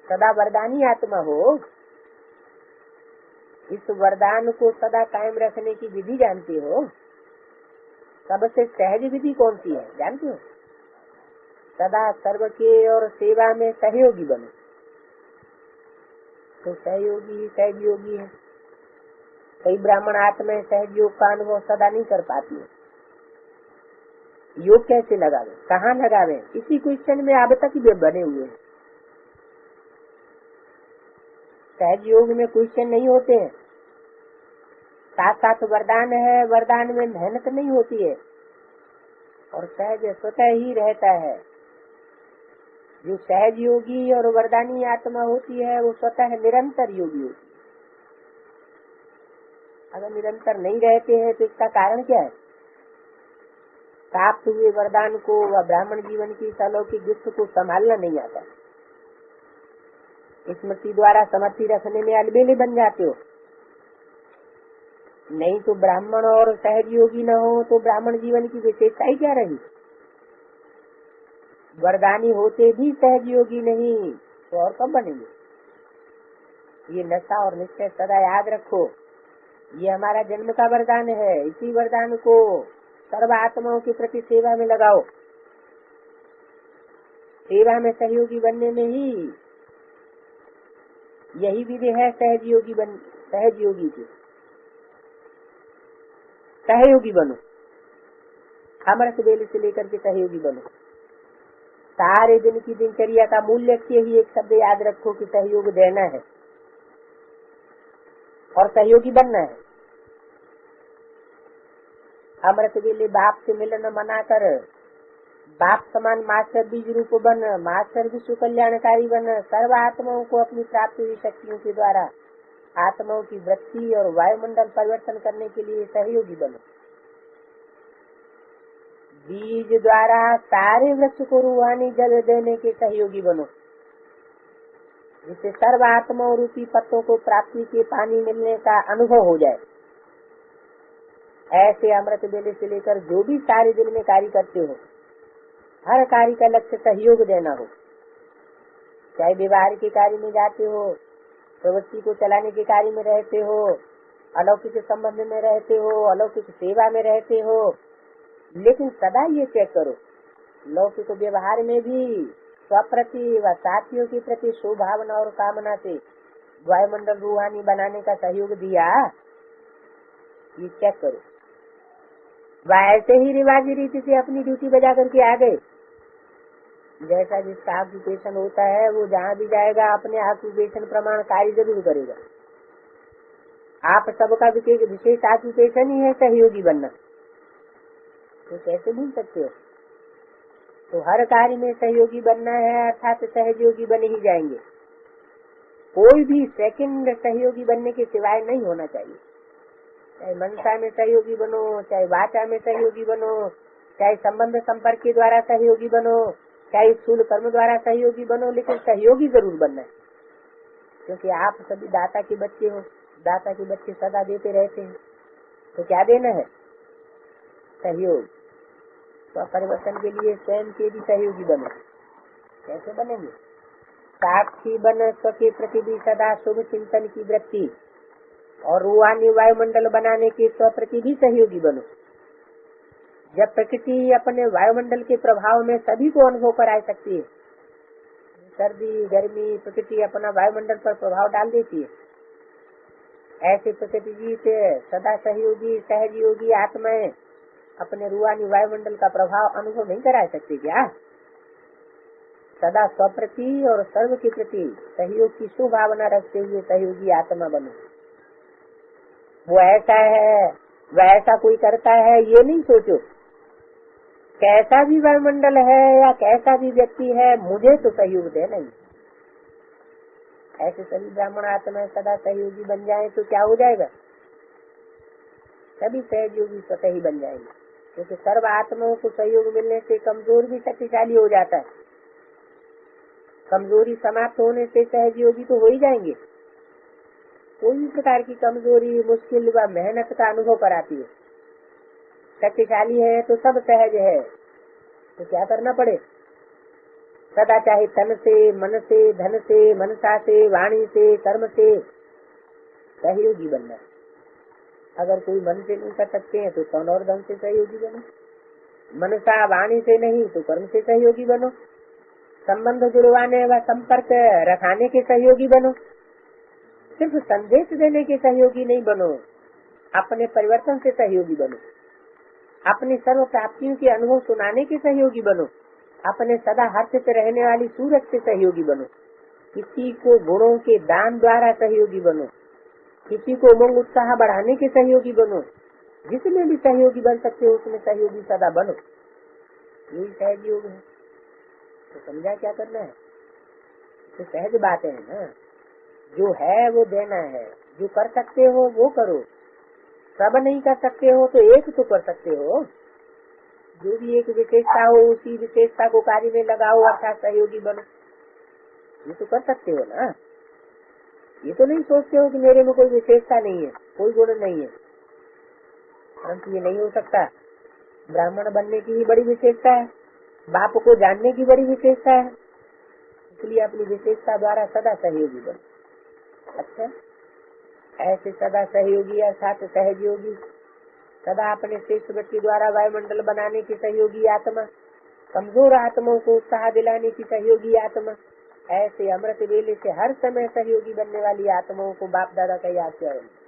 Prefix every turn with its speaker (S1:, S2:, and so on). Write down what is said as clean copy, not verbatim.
S1: सदा वरदानी आत्मा हो, इस वरदान को सदा कायम रखने की विधि जानते हो? सबसे सहज विधि कौन सी है जानते हो? सदा सर्व के और सेवा में सहयोगी बनो। तो सहयोगी ही सहज योगी है। कई ब्राह्मण आत्मा सहज योग का अनुभव सदा नहीं कर पाती है। योग कैसे लगावे, कहाँ लगावे, इसी क्वेश्चन में अब तक भी बने हुए हैं। सहज योग में क्वेश्चन नहीं होते हैं, साथ साथ वरदान है, वरदान में मेहनत नहीं होती है और सहज स्वतः ही रहता है। जो सहज योगी और वरदानी आत्मा होती है वो स्वतः निरंतर योगी होती है। अगर निरंतर नहीं रहते हैं तो इसका कारण क्या है? प्राप्त हुए वरदान को व ब्राह्मण जीवन की अलौकिक गिफ्ट को संभालना नहीं आता। स्मृति द्वारा समर्थी रखने में अलबेले बन जाते हो। नहीं तो ब्राह्मण और सहज योगी न हो तो ब्राह्मण जीवन की विशेषता ही क्या रही? वरदानी होते भी सहज योगी नहीं तो और कब बनेंगे? ये नशा और निश्चय सदा याद रखो। ये हमारा जन्म का वरदान है। इसी वरदान को सर्व आत्माओं के प्रति सेवा में लगाओ। सेवा में सहयोगी बनने में ही यही विधि है सहज योगी की। सहयोगी बनो, अमृत बेल से लेकर के सहयोगी बनो। सारे दिन की दिनचर्या का मूल्य के ही एक शब्द याद रखो कि सहयोग देना है और सहयोगी बनना है। अमृत बेले बाप से मिलन मना कर बाप समान मास्टर बीज रूप बन, मास्टर विश्व कल्याणकारी बन। सर्व आत्माओं को अपनी प्राप्त हुई शक्तियों के द्वारा आत्माओं की वृत्ति और वायुमंडल परिवर्तन करने के लिए सहयोगी बनो। बीज द्वारा सारे वृक्ष को रूहानी जल देने के सहयोगी बनो, जिससे सर्व आत्माओं रूपी पत्तों को प्राप्ति के पानी मिलने का अनुभव हो जाए। ऐसे अमृत बेले से लेकर जो भी सारे दिन में कार्य करते हो, हर कार्य का लक्ष्य सहयोग देना हो। चाहे व्यवहार के कार्य में जाते हो, प्रवृत्ति को चलाने के कार्य में रहते हो, अलौकिक संबंध में रहते हो, अलौकिक सेवा में रहते हो, लेकिन सदा ये चेक करो लौकिक व्यवहार में भी स्वप्रति व साथियों के प्रति शुभावना और कामना से वायुमंडल रूहानी बनाने का सहयोग दिया, ये चेक करो। वैसे ही रिवाजी रीति से अपनी ड्यूटी बजा करके आ गए। जैसा जिसका ऑक्यूपेशन होता है वो जहाँ भी जाएगा अपने ऑक्यूपेशन प्रमाण कार्य जरूर करेगा। आप सबका विशेष ऑक्यूपेशन ही है सहयोगी बनना, तो कैसे भूल सकते हो? तो हर कार्य में सहयोगी बनना है, अर्थात सहयोगी बने ही जाएंगे। कोई भी सेकंड सहयोगी बनने के सिवाय नहीं होना चाहिए। चाहे मनसा में सहयोगी बनो, चाहे वाचा में सहयोगी बनो, चाहे संबंध संपर्क के द्वारा सहयोगी बनो, चाहे स्थूल कर्म द्वारा सहयोगी बनो, लेकिन सहयोगी जरूर बनना है। क्योंकि आप सभी दाता के बच्चे हो, दाता के बच्चे सदा देते रहते हैं। तो क्या देना है? सहयोग। तो परिवर्तन के लिए स्वयं के भी सहयोगी बनो। कैसे बनेंगे? साक्षी बन स्वके प्रति भी सदा शुभ चिंतन की वृत्ति और रूहानी वायुमंडल बनाने के स्वप्रति भी सहयोगी बनो। जब प्रकृति अपने वायुमंडल के प्रभाव में सभी को अनुभव कराई सकती है, सर्दी गर्मी प्रकृति अपना वायुमंडल पर प्रभाव डाल देती है। ऐसे प्रकृति जी से सदा सहयोगी सहयोगी आत्माएं अपने रूहानी वायुमंडल का प्रभाव अनुभव नहीं करा सकती क्या? सदा स्वप्रति और सर्व के प्रति सहयोग की शुभावना रखते हुए सहयोगी आत्मा बनो। वो ऐसा है, वैसा कोई करता है, ये नहीं सोचो। कैसा भी वायुमंडल है या कैसा भी व्यक्ति है, मुझे तो सहयोग दे नहीं। ऐसे सभी ब्राह्मण आत्मा सदा सहयोगी बन जाए तो क्या हो जाएगा? सभी सहयोगी स्वतः ही बन जाएंगे। क्योंकि सर्व आत्माओं को सहयोग मिलने से कमजोर भी शक्तिशाली हो जाता है। कमजोरी समाप्त होने से सहयोगी तो हो ही जाएंगे। कोई भी प्रकार की कमजोरी मुश्किल व मेहनत का अनुभव कराती है। शक्तिशाली है तो सब सहज है, तो क्या करना पड़े? सदा चाहे तन से, मन से, धन से, मनसा से, वाणी से, कर्म से सहयोगी बनना है। अगर कोई मन से नहीं कर सकते हैं तो कौन और धन से सहयोगी बनो। मनसा वाणी से नहीं तो कर्म से सहयोगी बनो। संबंध जुड़वाने व संपर्क रखाने के सहयोगी बनो। सिर्फ संदेश देने के सहयोगी नहीं बनो, अपने परिवर्तन से सहयोगी बनो। अपनी सर्व प्राप्तियों के अनुभव सुनाने के सहयोगी बनो। अपने सदा हर्षित रहने वाली सूरत से सहयोगी बनो। किसी को गुणों के दान द्वारा सहयोगी बनो। किसी को उमंग उत्साह बढ़ाने के सहयोगी बनो। जिसमें भी सहयोगी बन सकते हो उसमें सहयोगी सदा बनो। यही सहज योग है। तो समझा क्या करना है? तो सहज बातें है ना, जो है वो देना है। जो कर सकते हो वो करो। सब नहीं कर सकते हो तो एक तो कर सकते हो। जो भी एक विशेषता हो उसी विशेषता को कार्य में लगाओ, अर्थात सहयोगी बनो। ये तो कर सकते हो ना। ये तो नहीं सोचते हो कि मेरे में कोई विशेषता नहीं है, कोई गुण नहीं है। परंतु ये नहीं हो सकता। ब्राह्मण बनने की भी बड़ी विशेषता है, बाप को जानने की बड़ी विशेषता है। इसलिए अपनी विशेषता द्वारा सदा सहयोगी बनो। अच्छा, ऐसे सदा सहयोगी अर्थात सहयोगी, सदा अपने श्रेष्ठ व्यक्ति द्वारा वायुमंडल बनाने की सहयोगी आत्मा, कमजोर आत्माओं को उत्साह दिलाने की सहयोगी आत्मा, ऐसे अमृत वेले से हर समय सहयोगी बनने वाली आत्माओं को बाप दादा का याद करें।